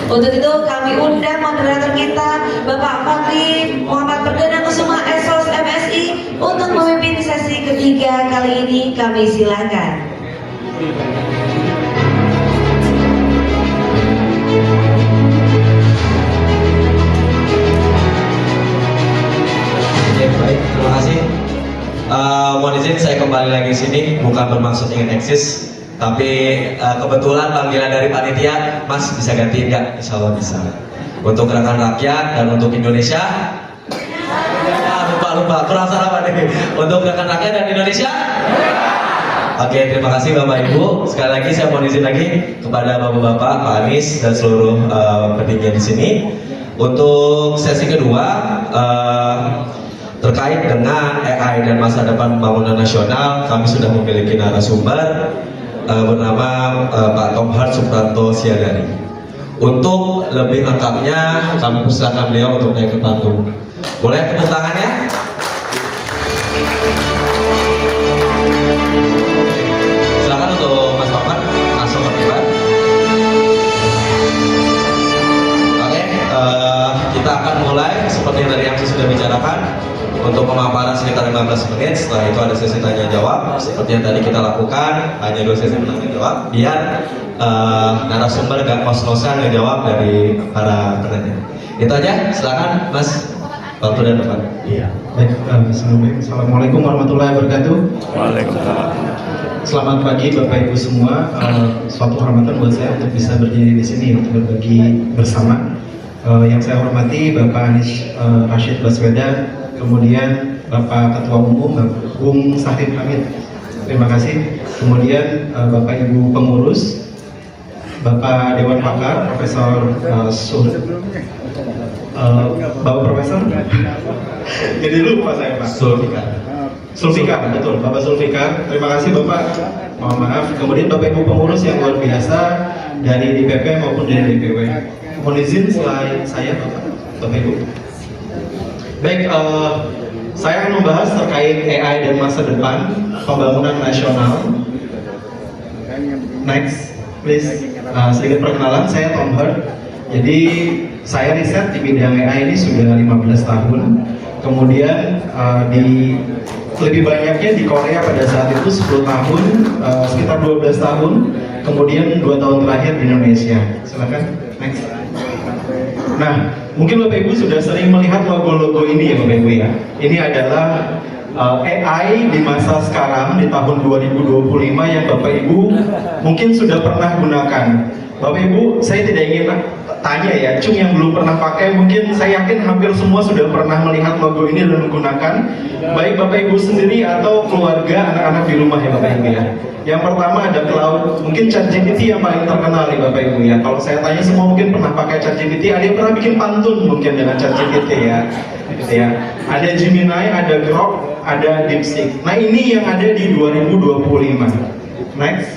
Untuk itu kami undang moderator kita Bapak Fadli Muhammad Perdana Kusuma Esos MSI untuk memimpin sesi ketiga kali ini. Kami silakan. Baik, terima kasih. Mohon izin saya kembali lagi di sini, bukan bermaksud ingin eksis, tapi kebetulan panggilan dari panitia, Mas bisa gantiin nggak? Insya Allah bisa. Untuk gerakan rakyat dan untuk Indonesia. Lupa, kurang salah Pak nih. Untuk gerakan rakyat dan Indonesia. Oke, terima kasih Bapak Ibu. Sekali lagi saya mohon izin lagi kepada Bapak-bapak, Pak Anies dan seluruh petinggi di sini. Untuk sesi kedua terkait dengan AI dan masa depan pembangunan nasional, kami sudah memiliki narasumber bernama Pak Tomhard Supranto Siadari. Untuk lebih lengkapnya, kami persilakan beliau untuk naik ke panggung. Boleh tepuk tangannya? Silakan untuk Mas Tomhard langsung terlibat. Oke, kita akan mulai seperti yang dari Angsi sudah bicarakan. Untuk pemaparan sekitar 15 menit, setelah itu ada sesi tanya jawab. Seperti yang tadi kita lakukan, hanya 2 sesi tanya jawab, biar narasumber gak kos-kosan ngejawab dari para penanya. Itu aja, silakan Mas, waktu dan tempat. Iya, baik. Assalamualaikum warahmatullahi wabarakatuh. Waalaikumsalam. Selamat pagi Bapak Ibu semua. Suatu kehormatan buat saya untuk bisa berdiri di sini untuk berbagi bersama. Yang saya hormati Bapak Anies Rashid Baswedan, kemudian Bapak Ketua Umum Bung Sahid Hamid, terima kasih. Kemudian Bapak Ibu pengurus, Bapak Dewan Pakar Profesor Bapak Profesor, jadi lupa saya Pak. Sulfikar, betul, Bapak Sulfikar. Terima kasih Bapak. Mohon maaf. Kemudian Bapak Ibu pengurus yang luar biasa dari DPP maupun dari DPW. Mohon izin selain saya Bapak Ibu. Baik, saya akan membahas terkait AI dan masa depan pembangunan nasional. Next, please. Sedikit perkenalan, saya Tomhard. Jadi saya riset di bidang AI ini sudah 15 tahun. Kemudian lebih banyaknya di Korea pada saat itu 10 tahun, sekitar 12 tahun. Kemudian 2 tahun terakhir di Indonesia. Silakan, next. Nah, mungkin Bapak Ibu sudah sering melihat logo-logo ini ya Bapak Ibu ya. Ini adalah AI di masa sekarang di tahun 2025 yang Bapak Ibu mungkin sudah pernah gunakan. Bapak Ibu, saya tidak ingin tanya ya, cung yang belum pernah pakai, mungkin saya yakin hampir semua sudah pernah melihat logo ini dan menggunakan, baik Bapak Ibu sendiri atau keluarga, anak-anak di rumah ya Bapak Ibu ya. Yang pertama ada cloud, mungkin ChatGPT yang paling terkenal nih Bapak Ibu ya. Kalau saya tanya semua mungkin pernah pakai ChatGPT, ada yang pernah bikin pantun mungkin dengan ChatGPT ya. Gitu ya. Ada Gemini, ada Grok, ada DeepSeek. Nah ini yang ada di 2025. Next.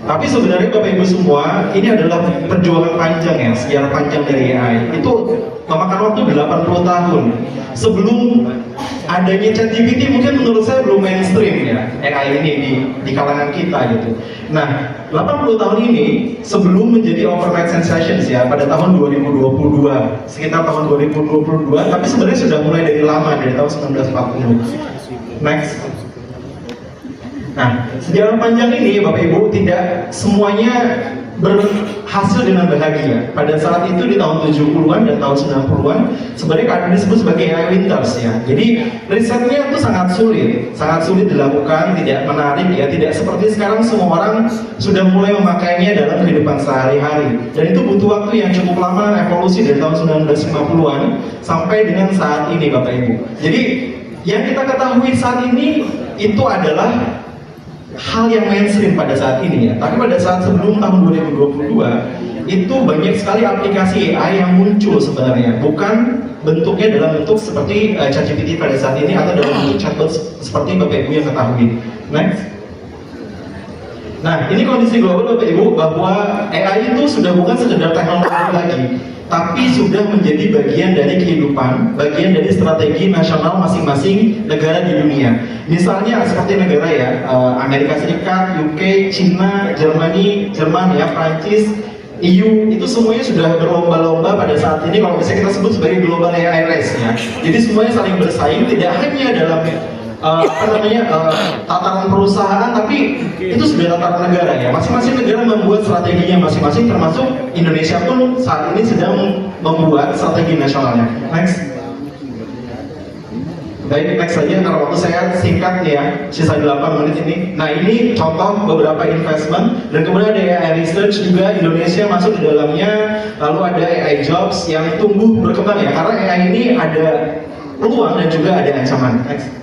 Tapi sebenarnya Bapak Ibu semua, ini adalah perjuangan panjang ya, sejarah panjang dari AI. Itu memakan waktu 80 tahun. Sebelum adanya ChatGPT mungkin menurut saya belum mainstream ya, AI ini di kalangan kita gitu. Nah, 80 tahun ini sebelum menjadi overnight sensations ya, pada tahun 2022, sekitar tahun 2022, tapi sebenarnya sudah mulai dari lama, dari tahun 1940. Next. Nah, sejarah panjang ini Bapak Ibu tidak semuanya berhasil dengan bahagia. Pada saat itu di tahun 70-an dan tahun 90-an sebenarnya keadaan disebut sebagai AI winters ya. Jadi risetnya itu sangat sulit dilakukan, tidak menarik ya, tidak seperti sekarang semua orang sudah mulai memakainya dalam kehidupan sehari-hari. Dan itu butuh waktu yang cukup lama, evolusi dari tahun 1950-an sampai dengan saat ini Bapak Ibu. Jadi yang kita ketahui saat ini itu adalah hal yang mainstream pada saat ini ya. Tapi pada saat sebelum tahun 2022 itu banyak sekali aplikasi AI yang muncul sebenarnya, bukan bentuknya dalam bentuk seperti ChatGPT pada saat ini atau dalam bentuk chatbot seperti Bapak Ibu yang ketahui. Next. Nah, ini kondisi global Bapak Ibu bahwa AI itu sudah bukan sekedar teknologi lagi, tapi sudah menjadi bagian dari kehidupan, bagian dari strategi nasional masing-masing negara di dunia. Misalnya seperti negara ya, Amerika Serikat, UK, China, Jerman ya, Prancis, EU itu semuanya sudah berlomba-lomba pada saat ini kalau bisa kita sebut sebagai global AI race ya. Jadi semuanya saling bersaing tidak hanya dalam tataran perusahaan, tapi itu sudah tataran negara ya. Masing-masing negara membuat strateginya masing-masing, termasuk Indonesia pun saat ini sedang membuat strategi nasionalnya. Next. Baik, next saja karena waktu saya singkat ya, sisa 8 menit ini. Nah ini contoh beberapa investment, dan kemudian ada AI research juga, Indonesia masuk di dalamnya. Lalu ada AI jobs yang tumbuh berkembang ya, karena AI ini ada peluang dan juga ada ancaman. Next.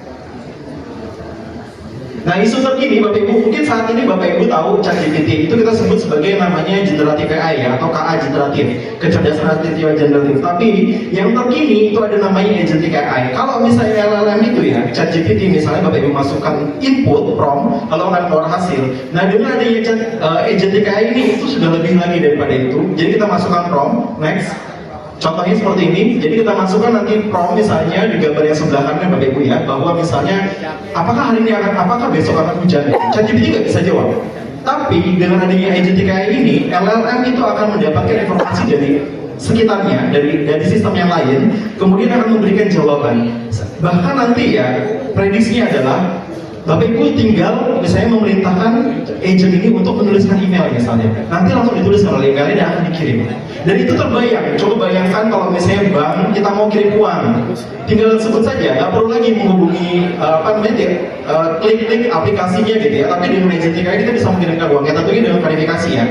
Nah isu terkini Bapak Ibu, mungkin saat ini Bapak Ibu tahu ChatGPT itu kita sebut sebagai namanya generative AI ya, atau KA generatif, kecerdasan artifisial generatif. Tapi yang terkini itu ada namanya agentic AI. Kalau misalnya LLM itu ya, ChatGPT misalnya Bapak Ibu masukkan input prompt, lalu akan keluar hasil. Nah dengan adanya agentic AI ini itu sudah lebih lagi daripada itu. Jadi kita masukkan prompt, next. Contohnya seperti ini, jadi kita masukkan nanti prompt misalnya di gambar yang sebelah kanan Bapak Ibu ya, bahwa misalnya apakah hari ini apakah besok akan hujan? ChatGPT nggak bisa jawab. Tapi dengan adanya agentic AI ini, LLM itu akan mendapatkan informasi dari sekitarnya, dari sistem yang lain, kemudian akan memberikan jawaban. Bahkan nanti ya, prediksinya adalah Bapak Ibu tinggal misalnya memerintahkan agent ini untuk menuliskan email misalnya, nanti langsung ditulis oleh emailnya dan akan dikirim. Dan itu terbayang. Coba bayangkan kalau misalnya bank kita mau kirim uang, tinggal sebut saja, nggak perlu lagi menghubungi klik-klik aplikasinya gitu ya. Tapi dengan agentic AI kita bisa mengirimkan uang, ya tentunya dengan verifikasi ya.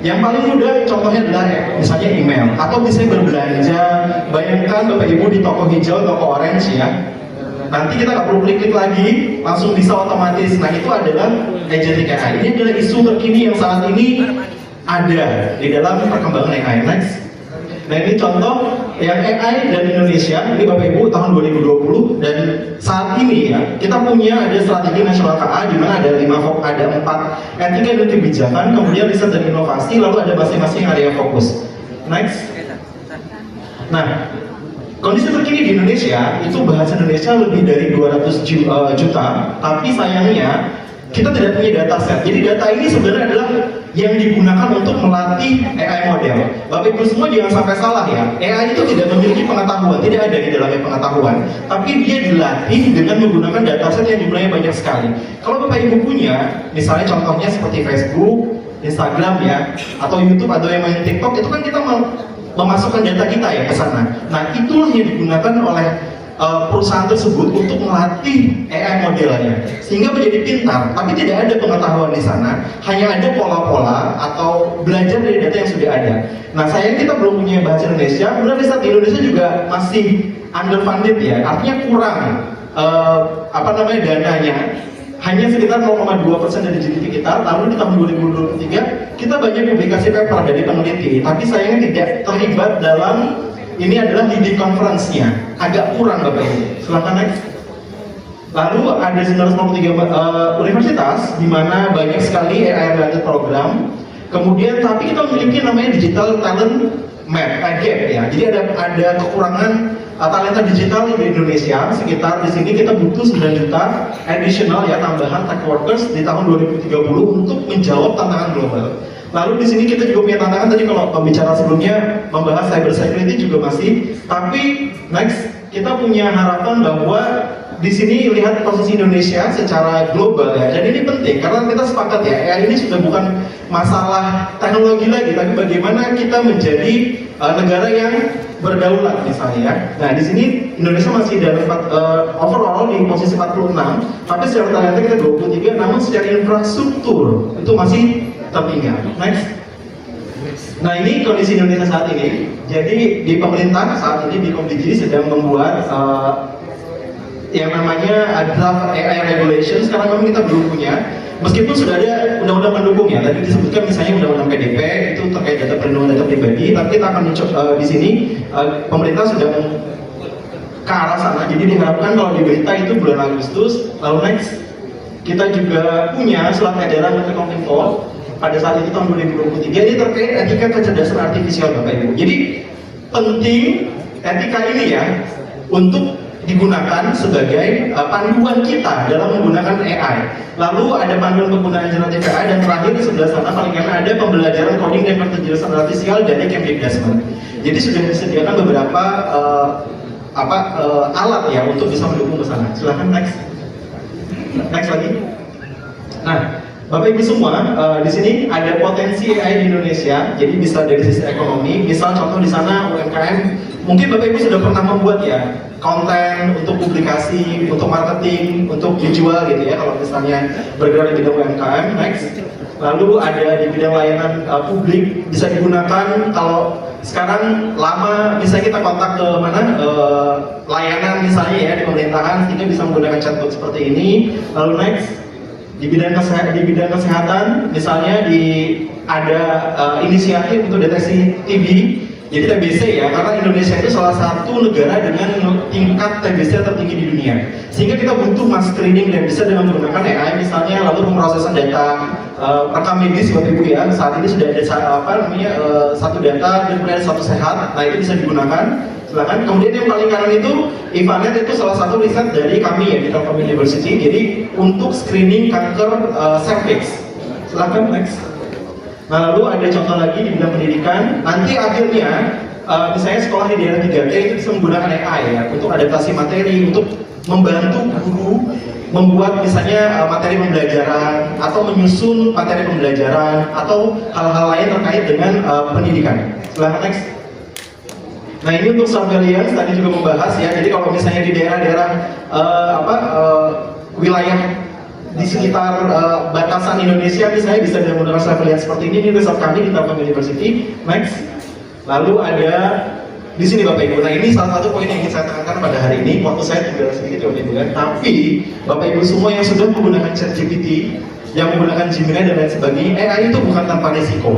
Yang paling mudah contohnya adalah misalnya email, atau misalnya berbelanja. Bayangkan Bapak Ibu di toko hijau, toko orange ya. Nanti kita nggak perlu klik-klik lagi, langsung bisa otomatis. Nah itu adalah agentic AI. Ini adalah isu terkini yang saat ini ada di dalam perkembangan AI. Next. Nah ini contoh yang AI dan Indonesia, ini Bapak Ibu tahun 2020, dan saat ini ya kita punya ada strategi nasional KA di mana ada 4 etika dan kebijakan, kemudian riset dan inovasi, lalu ada masing-masing area fokus. Next. Nah, kondisi terkini di Indonesia itu bahasa Indonesia lebih dari 200 juta, tapi sayangnya kita tidak punya data set. Jadi data ini sebenarnya adalah yang digunakan untuk melatih AI model. Bapak Ibu semua jangan sampai salah ya. AI itu tidak memiliki pengetahuan, tidak ada di dalamnya pengetahuan. Tapi dia dilatih dengan menggunakan data set yang jumlahnya banyak sekali. Kalau Bapak Ibu punya, misalnya contohnya seperti Facebook, Instagram ya, atau YouTube atau yang main TikTok, itu kan kita memasukkan data kita ya ke sana. Nah itulah yang digunakan oleh perusahaan tersebut untuk melatih AI modelnya sehingga menjadi pintar, tapi tidak ada pengetahuan di sana, hanya ada pola-pola atau belajar dari data yang sudah ada. Nah sayang kita belum punya bahasa Indonesia, benar riset di Indonesia juga masih underfunded ya, artinya kurang dananya. Hanya sekitar 0,2% dari GDP kita. Lalu di tahun 2023 kita banyak publikasi paper dari peneliti, tapi sayangnya tidak terlibat dalam ini adalah leading conference-nya, agak kurang Bapak Ibu. Silahkan next. Lalu ada 993 universitas di mana banyak sekali AI related program. Kemudian tapi kita memiliki namanya digital talent gap ya. Jadi ada kekurangan talenta digital di Indonesia. Sekitar di sini kita butuh 9 juta additional ya, tambahan tech workers di tahun 2030 untuk menjawab tantangan global. Lalu di sini kita juga punya tantangan, tadi kalau pembicara sebelumnya membahas cyber security juga masih. Tapi next kita punya harapan bahwa di sini lihat posisi Indonesia secara global ya. Dan ini penting karena kita sepakat ya, AI ini sudah bukan masalah teknologi lagi, tapi bagaimana kita menjadi negara yang berdaulat misalnya ya. Nah di sini Indonesia masih dalam overall di posisi 46, tapi secara talenta kita 23, namun secara infrastruktur itu masih tertinggal. Next. Nah ini kondisi Indonesia saat ini. Jadi di pemerintah saat ini di Komdigi sedang membuat yang namanya draft AI regulation. Sekarang memang kita belum punya, meskipun sudah ada undang-undang pendukung ya. Tadi disebutkan misalnya undang-undang PDP itu terkait data perlindungan data pribadi. Tapi kita akan di sini pemerintah sedang ke arah sana. Jadi diharapkan kalau di berita itu bulan Agustus. Lalu next kita juga punya surat edaran Menteri Kominfo pada saat itu tahun 2023 ini terkait etika kecerdasan artifisial Bapak Ibu. Jadi penting etika ini ya untuk digunakan sebagai panduan kita dalam menggunakan AI. Lalu ada panduan penggunaan generatif AI, dan terakhir di sebelah sana paling kanan ada pembelajaran coding dan kecerdasan artifisial dari Cambridge Desmond. Jadi sudah disediakan beberapa alat ya untuk bisa mendukung ke sana. Silahkan next lagi. Nah, Bapak Ibu semua, di sini ada potensi AI di Indonesia. Jadi bisa dari sisi ekonomi. Misal contoh di sana UMKM, mungkin Bapak Ibu sudah pernah membuat ya konten untuk publikasi, untuk marketing, untuk dijual gitu ya. Kalau misalnya bergerak di bidang UMKM, next. Lalu ada di bidang layanan publik, bisa digunakan kalau sekarang lama bisa kita kontak ke mana layanan misalnya ya di pemerintahan, sehingga bisa menggunakan chatbot seperti ini. Lalu next, di bidang kesehatan misalnya ada inisiatif untuk deteksi TB. Jadi TBC ya, karena Indonesia itu salah satu negara dengan tingkat TBC tertinggi di dunia, sehingga kita butuh mass screening dan bisa dengan menggunakan AI misalnya. Lalu pemrosesan data rekam medis Bapak Ibu ya, saat ini sudah ada satu data dan kemudian satu sehat. Nah, itu bisa digunakan. Silakan. Kemudian yang paling kanan itu Ivanet, itu salah satu riset dari kami ya di Telkom University. Jadi untuk screening kanker cervix. Silakan next. Nah, lalu ada contoh lagi di bidang pendidikan. Nanti akhirnya misalnya sekolah di daerah 3T itu bisa menggunakan AI ya untuk adaptasi materi, untuk membantu guru membuat misalnya materi pembelajaran atau menyusun materi pembelajaran atau hal-hal lain terkait dengan pendidikan. Silakan next. Nah, ini untuk surveillance tadi juga membahas ya. Jadi kalau misalnya di daerah-daerah wilayah di sekitar batasan Indonesia misalnya bisa menggunakan surveillance seperti ini. Ini riset kami di Telkom University. Next. Lalu ada di sini Bapak Ibu. Nah, ini salah satu poin yang ingin saya tekankan pada hari ini. Waktu saya tinggal sedikit Bapak Ibu kan. Tapi Bapak Ibu semua yang sudah menggunakan ChatGPT, yang menggunakan Gemini dan lain sebagainya, AI itu bukan tanpa risiko.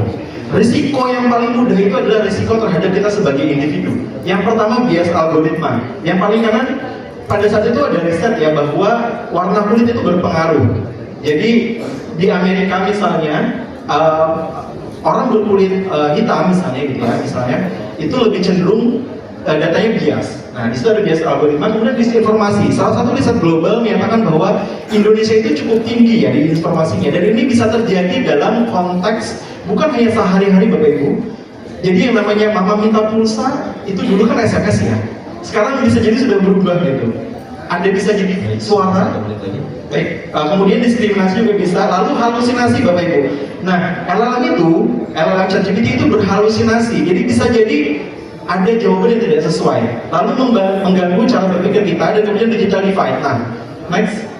Risiko yang paling mudah itu adalah risiko terhadap kita sebagai individu. Yang pertama, bias algoritma. Yang paling kanan, pada saat itu ada riset ya bahwa warna kulit itu berpengaruh. Jadi di Amerika misalnya orang berkulit hitam misalnya gitu ya, itu lebih cenderung datanya bias. Nah, di situ ada bias algoritma, kemudian disinformasi. Salah satu riset global menyatakan bahwa Indonesia itu cukup tinggi ya di informasinya, dan ini bisa terjadi dalam konteks bukan hanya sehari-hari Bapak Ibu. Jadi yang namanya mama minta pulsa itu dulu kan SMS ya. Sekarang bisa jadi sudah berubah gitu. Ada bisa jadi suara. Baik. Kemudian diskriminasi juga bisa. Lalu halusinasi Bapak Ibu. Nah, LLM ChatGPT itu berhalusinasi. Jadi bisa jadi ada jawaban yang tidak sesuai. Lalu mengganggu cara berpikir kita dan kemudian digital divide. Nah, next.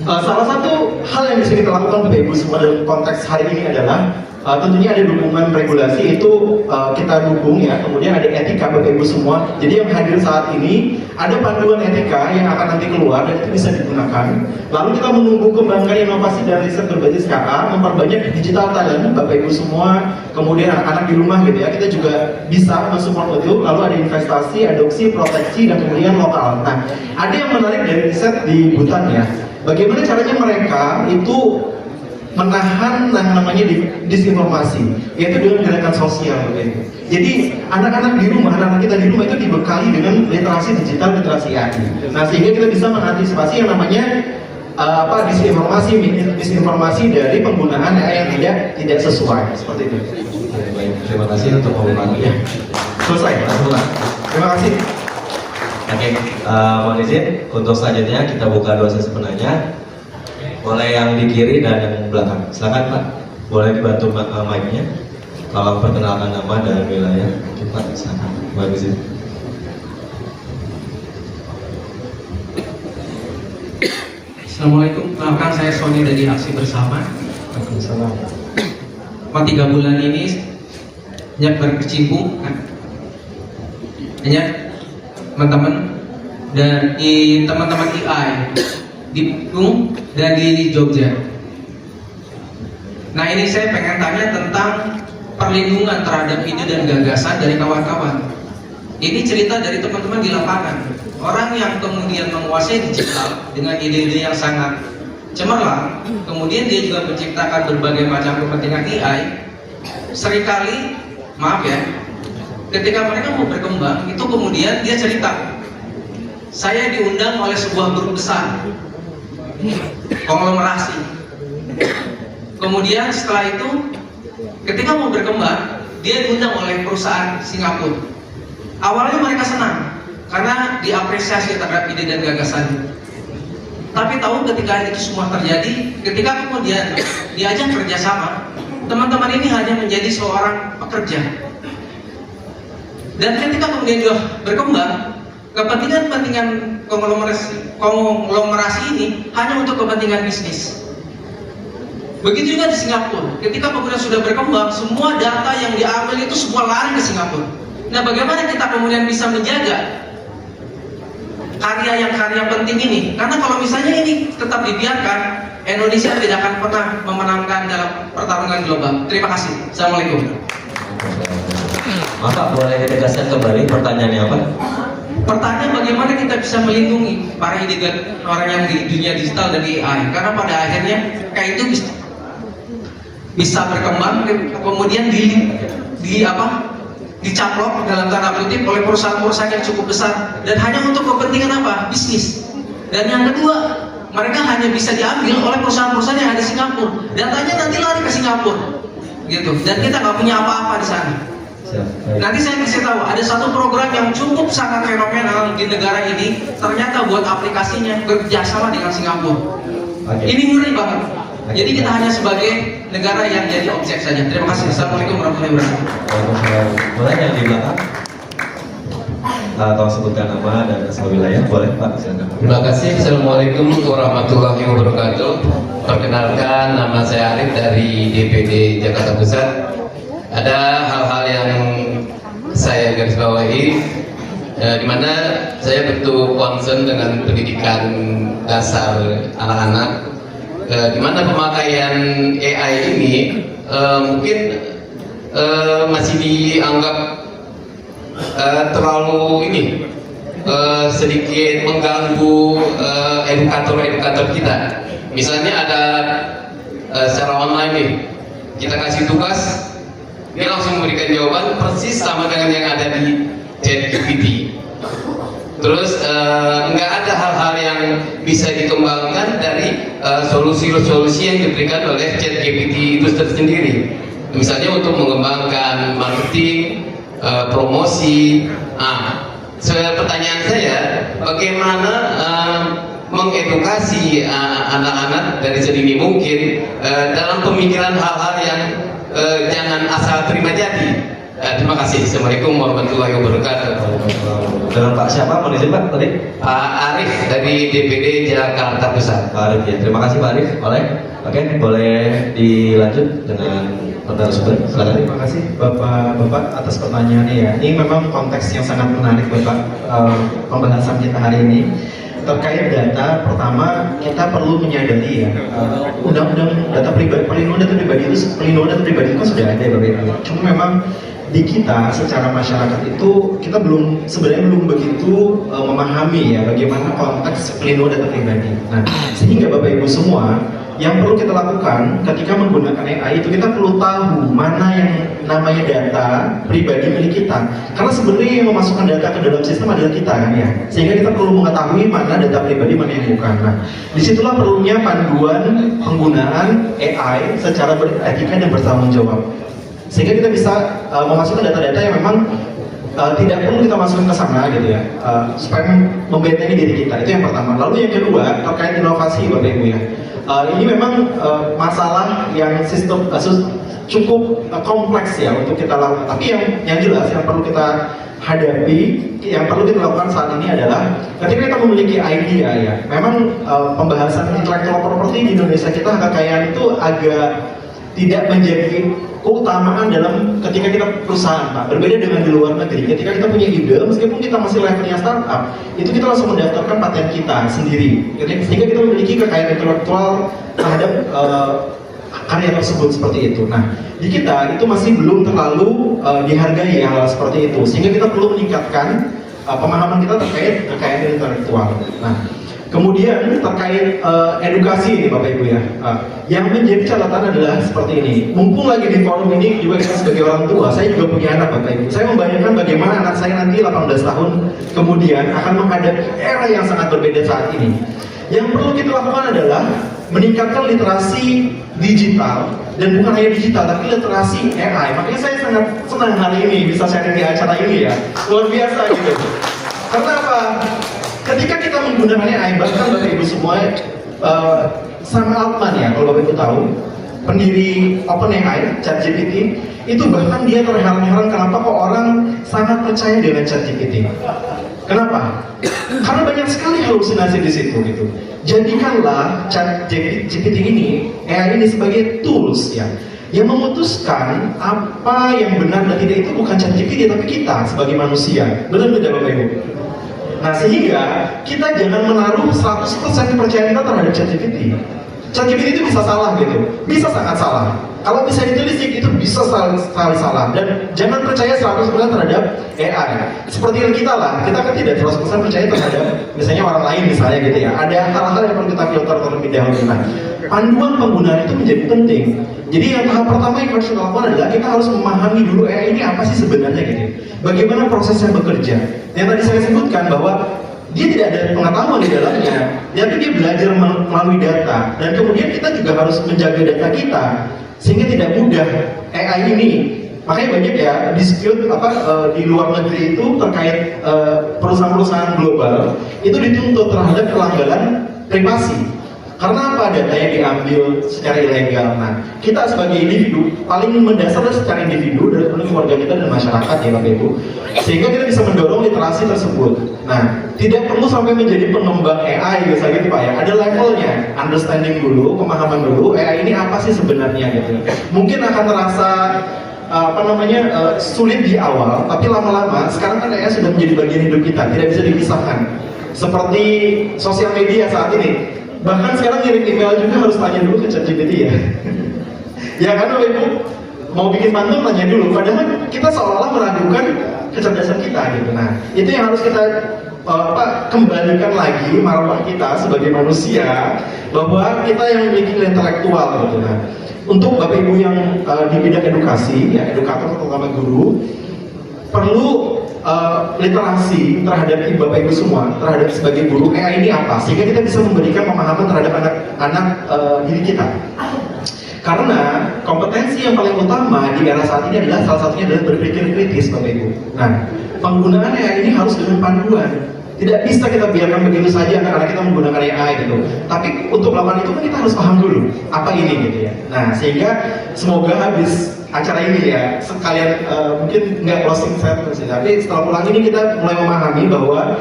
Salah satu hal yang bisa kita lakukan Bapak Ibu semua dalam konteks hari ini adalah tentunya ada dukungan regulasi, itu kita dukung ya. Kemudian ada etika Bapak Ibu semua. Jadi yang hadir saat ini ada panduan etika yang akan nanti keluar dan itu bisa digunakan. Lalu kita menunggu kembangkan inovasi dan riset berbasis KA, memperbanyak digital talent Bapak Ibu semua. Kemudian anak-anak di rumah gitu ya, kita juga bisa mensupport itu. Lalu ada investasi, adopsi, proteksi, dan kemudian lokal. Nah, ada yang menarik dari riset di Bhutan ya. Bagaimana caranya mereka itu menahan yang namanya disinformasi, yaitu dengan gerakan sosial. Jadi anak-anak di rumah, anak-anak kita di rumah itu dibekali dengan literasi digital, literasi AI. Nah, sehingga kita bisa mengantisipasi yang namanya disinformasi dari penggunaan AI yang tidak sesuai seperti itu. Baik, terima kasih untuk pemaparannya. Selesai. Terima kasih. Oke, mohon izin untuk selanjutnya kita buka dua sesi penanya. Boleh yang di kiri dan yang belakang. Silakan Pak, boleh dibantu mic-nya. Tolong perkenalkan nama dan wilayah. Oke Pak, silakan. Mohon izin. Assalamualaikum, kenalkan saya Sony dari Aksi Bersama. Waalaikumsalam. 3 bulan ini banyak berkecimpung banyak teman-teman dan teman-teman AI di Bandung dan di Jogja. Nah, ini saya pengen tanya tentang perlindungan terhadap ide dan gagasan dari kawan-kawan. Ini cerita dari teman-teman di lapangan. Orang yang kemudian menguasai digital dengan ide-ide yang sangat cemerlang, kemudian dia juga menciptakan berbagai macam kepentingan AI. Seringkali, maaf ya, ketika mereka mau berkembang, itu kemudian dia cerita saya diundang oleh sebuah grup besar, konglomerasi. Kemudian setelah itu, ketika mau berkembang, dia diundang oleh perusahaan Singapura. Awalnya mereka senang karena diapresiasi terhadap ide dan gagasan. Tapi tahu ketika itu semua terjadi, ketika kemudian diajak kerjasama, teman-teman ini hanya menjadi seorang pekerja. Dan ketika kemudian dia berkembang, kepentingan-kepentingan konglomerasi ini hanya untuk kepentingan bisnis. Begitu juga di Singapura. Ketika kemudian sudah berkembang, semua data yang diambil itu semua lari ke Singapura. Nah, bagaimana kita kemudian bisa menjaga karya penting ini? Karena kalau misalnya ini tetap dibiarkan, Indonesia tidak akan pernah memenangkan dalam pertarungan global. Terima kasih. Assalamualaikum. Maka boleh ditegaskan kembali pertanyaannya apa? Pertanyaan bagaimana kita bisa melindungi para orang yang di dunia digital dan di AI? Karena pada akhirnya kayak itu bisa berkembang, kemudian dicaplok dalam tanda kutip oleh perusahaan-perusahaan yang cukup besar, dan hanya untuk kepentingan apa? Bisnis. Dan yang kedua, mereka hanya bisa diambil oleh perusahaan-perusahaan yang ada di Singapura. Datanya nanti lari ke Singapura, gitu. Dan kita nggak punya apa-apa di sana. Nanti saya kasih tahu, ada satu program yang cukup sangat fenomenal di negara ini, ternyata buat aplikasinya kerjasama dengan Singapura. Ini ngeri banget. Jadi kita hanya sebagai negara yang jadi objek saja. Terima kasih. Assalamualaikum warahmatullahi wabarakatuh. Waalaikumsalam. Boleh yang di belakang? Atau sebutkan nama dan asal wilayah, boleh Pak? Silakan. Terima kasih. Assalamualaikum warahmatullahi wabarakatuh. Perkenalkan, nama saya Arif dari DPD Jakarta Pusat. Ada hal-hal yang saya garis bawahi, di mana saya betul concern dengan pendidikan dasar anak-anak, di mana pemakaian AI ini mungkin masih dianggap terlalu sedikit mengganggu edukator-edukator kita. Misalnya ada secara online nih, kita kasih tugas, dia langsung memberikan jawaban persis sama dengan yang ada di ChatGPT. Terus nggak ada hal-hal yang bisa dikembangkan dari solusi-solusi yang diberikan oleh ChatGPT itu sendiri. Misalnya untuk mengembangkan marketing, promosi. Pertanyaan saya, bagaimana mengedukasi anak-anak dari sedini mungkin dalam pemikiran hal-hal yang jangan asal terima jadi. Terima kasih. Assalamualaikum warahmatullahi wabarakatuh. Dengan Pak siapa? Mohon izin Pak tadi? Pak Arif dari DPD Jakarta Pusat. Pak Arif ya. Terima kasih Pak Arif. Oke, boleh dilanjut dengan narasumber. Silakan. Terima kasih Bapak atas pertanyaannya ya. Ini memang konteks yang sangat menarik Bapak, pembahasan kita hari ini. Terkait data, pertama kita perlu menyadari ya, undang-undang data pribadi, perlindungan data pribadi itu kan sudah ada Bapak Ibu. Cuma memang di kita secara masyarakat itu kita sebenarnya belum begitu memahami ya bagaimana konteks perlindungan data pribadi. Nah, sehingga Bapak Ibu semua yang perlu kita lakukan ketika menggunakan AI itu kita perlu tahu mana yang namanya data pribadi milik kita. Karena sebenarnya yang memasukkan data ke dalam sistem adalah kita kan ya. Sehingga kita perlu mengetahui mana data pribadi mana yang bukan. Nah, disitulah perlunya panduan penggunaan AI secara beretika dan bertanggung jawab. Sehingga kita bisa memasukkan data-data yang memang tidak perlu kita masukkan ke sana gitu ya, supaya membentengi diri kita. Itu yang pertama. Lalu yang kedua terkait inovasi Bapak Ibu ya. Ini memang masalah yang cukup kompleks ya untuk kita lakukan. Tapi yang jelas yang perlu kita hadapi, yang perlu kita lakukan saat ini adalah ketika kita memiliki idea ya. Memang pembahasan intellectual property di Indonesia kita kekayaan itu agak tidak menjadi keutamaan dalam ketika kita perusahaan Pak. Berbeda dengan di luar negeri, ketika kita punya ide, meskipun kita masih levelnya startup, itu kita langsung mendaftarkan paten kita sendiri, sehingga kita memiliki kekayaan intelektual terhadap karya tersebut seperti itu. Nah, di kita itu masih belum terlalu dihargai hal seperti itu, sehingga kita perlu meningkatkan pemahaman kita terkait kekayaan intelektual. Nah, Kemudian terkait edukasi ini Bapak Ibu ya, yang menjadi catatan adalah seperti ini. Mumpung lagi di forum ini juga kita sebagai orang tua, saya juga punya anak Bapak Ibu. Saya membayangkan bagaimana anak saya nanti 18 tahun kemudian akan menghadapi era yang sangat berbeda saat ini. Yang perlu kita lakukan adalah meningkatkan literasi digital, dan bukan hanya digital tapi literasi AI. Makanya saya sangat senang hari ini bisa sharing di acara ini ya, luar biasa gitu. Karena apa? Ketika kita menggunakan AI, bahkan Bapak Ibu semua, Sam Altman ya, kalau Bapak Ibu tahu, pendiri OpenAI, ChatGPT, itu bahkan dia terheran-heran kenapa kok orang sangat percaya dengan ChatGPT. Kenapa? Karena banyak sekali halusinasi di situ gitu. Jadikanlah ChatGPT ini, AI ini sebagai tools ya, yang memutuskan apa yang benar dan tidak itu bukan ChatGPT tapi kita sebagai manusia. Benar tidak Bapak Ibu? Nah sehingga kita jangan menaruh 100% kepercayaan kita terhadap ChatGPT. ChatGPT itu bisa salah gitu, bisa sangat salah. Kalau bisa ditelisik itu bisa sekali salah. Dan jangan percaya 100% terhadap AI. Seperti yang kita lah, kita kan tidak 100% percaya terhadap misalnya orang lain misalnya gitu ya. Ada hal-hal yang perlu kita filter terlebih dahulu. Nah, panduan penggunaan itu menjadi penting. Jadi yang tahap pertama yang harus kita lakukan adalah kita harus memahami dulu AI ini apa sih sebenarnya gitu. Bagaimana prosesnya bekerja. Yang tadi saya sebutkan bahwa dia tidak ada pengetahuan di dalamnya, tapi dia belajar melalui data. Dan kemudian kita juga harus menjaga data kita sehingga tidak mudah AI ini. Makanya banyak ya dispute di luar negeri itu terkait perusahaan-perusahaan global itu dituntut terhadap pelanggaran privasi. Karena apa? Data yang diambil secara ilegal. Nah, kita sebagai individu paling mendasar secara individu dari keluarga kita dan masyarakat ya Bapak Ibu, sehingga kita bisa mendorong literasi tersebut. Nah, tidak perlu sampai menjadi pengembang AI misalnya gitu Pak ya. Ada levelnya, understanding dulu, pemahaman dulu. AI ini apa sih sebenarnya gitu. Mungkin akan terasa sulit di awal, tapi lama-lama sekarang kan AI sudah menjadi bagian hidup kita, tidak bisa dipisahkan. Seperti sosial media saat ini. Bahkan sekarang ngirim email juga harus tanya dulu ke ChatGPT ya. Ya kan Bapak Ibu, mau bikin pantun tanya dulu. Padahal kita seolah-olah meragukan kecerdasan kita gitu. Nah, itu yang harus kita kembalikan lagi marwah kita sebagai manusia, bahwa kita yang memiliki intelektual gitu. Nah, untuk Bapak Ibu yang di bidang edukasi, ya edukator terutama guru, perlu literasi terhadap Bapak Ibu semua, terhadap sebagai guru AI ini apa, sehingga kita bisa memberikan pemahaman terhadap anak-anak diri kita. Karena kompetensi yang paling utama di era saat ini adalah salah satunya adalah berpikir kritis Bapak Ibu. Nah, penggunaan AI ini harus dengan panduan. Tidak bisa kita biarkan begitu saja anak-anak kita menggunakan AI gitu. Tapi untuk melakukan itu kan kita harus paham dulu apa ini gitu ya. Nah, sehingga semoga habis acara ini ya sekalian mungkin nggak closing statement sih, tapi setelah pulang ini kita mulai memahami bahwa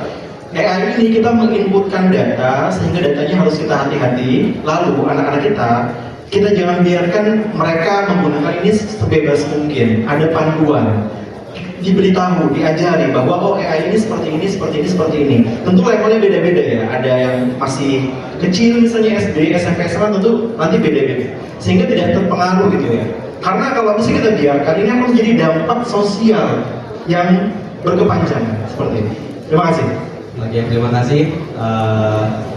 AI ini kita menginputkan data sehingga datanya harus kita hati-hati. Lalu anak-anak kita jangan biarkan mereka menggunakan ini sebebas mungkin. Ada panduan, diberitahu, diajari bahwa oh AI ini seperti ini, seperti ini, seperti ini. Tentu levelnya beda-beda ya. Ada yang masih kecil misalnya SD, SMP, SMA tentu nanti beda-beda. Sehingga tidak terpengaruh gitu ya. Karena kalau misalnya kita biarkan ini akan menjadi dampak sosial yang berkepanjangan seperti ini. Terima kasih. Terima kasih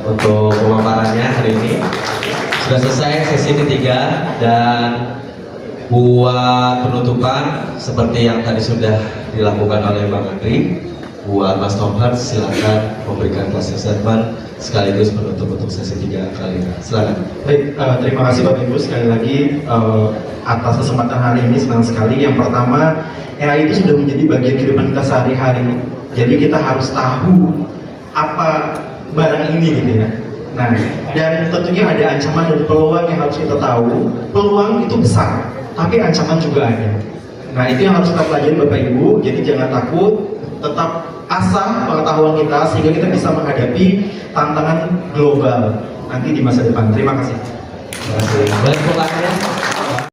untuk pemaparannya hari ini. Sudah selesai sesi ketiga, dan buat penutupan seperti yang tadi sudah dilakukan oleh Bang Andri, buat Mas Tom Hart silakan memberikan closing statement sekaligus penutup untuk sesi 3 kali ini. Silakan. Baik, terima kasih Bapak Ibu sekali lagi atas kesempatan hari ini, senang sekali. Yang pertama, AI itu sudah menjadi bagian kehidupan kita sehari-hari. Jadi kita harus tahu apa barang ini gitu ya. Nah, dan tentunya ada ancaman dan peluang yang harus kita tahu. Peluang itu besar, tapi ancaman juga ada. Nah, itu yang harus kita pelajari Bapak Ibu. Jadi jangan takut, tetap asah pengetahuan kita sehingga kita bisa menghadapi tantangan global nanti di masa depan. Terima kasih. Terima kasih.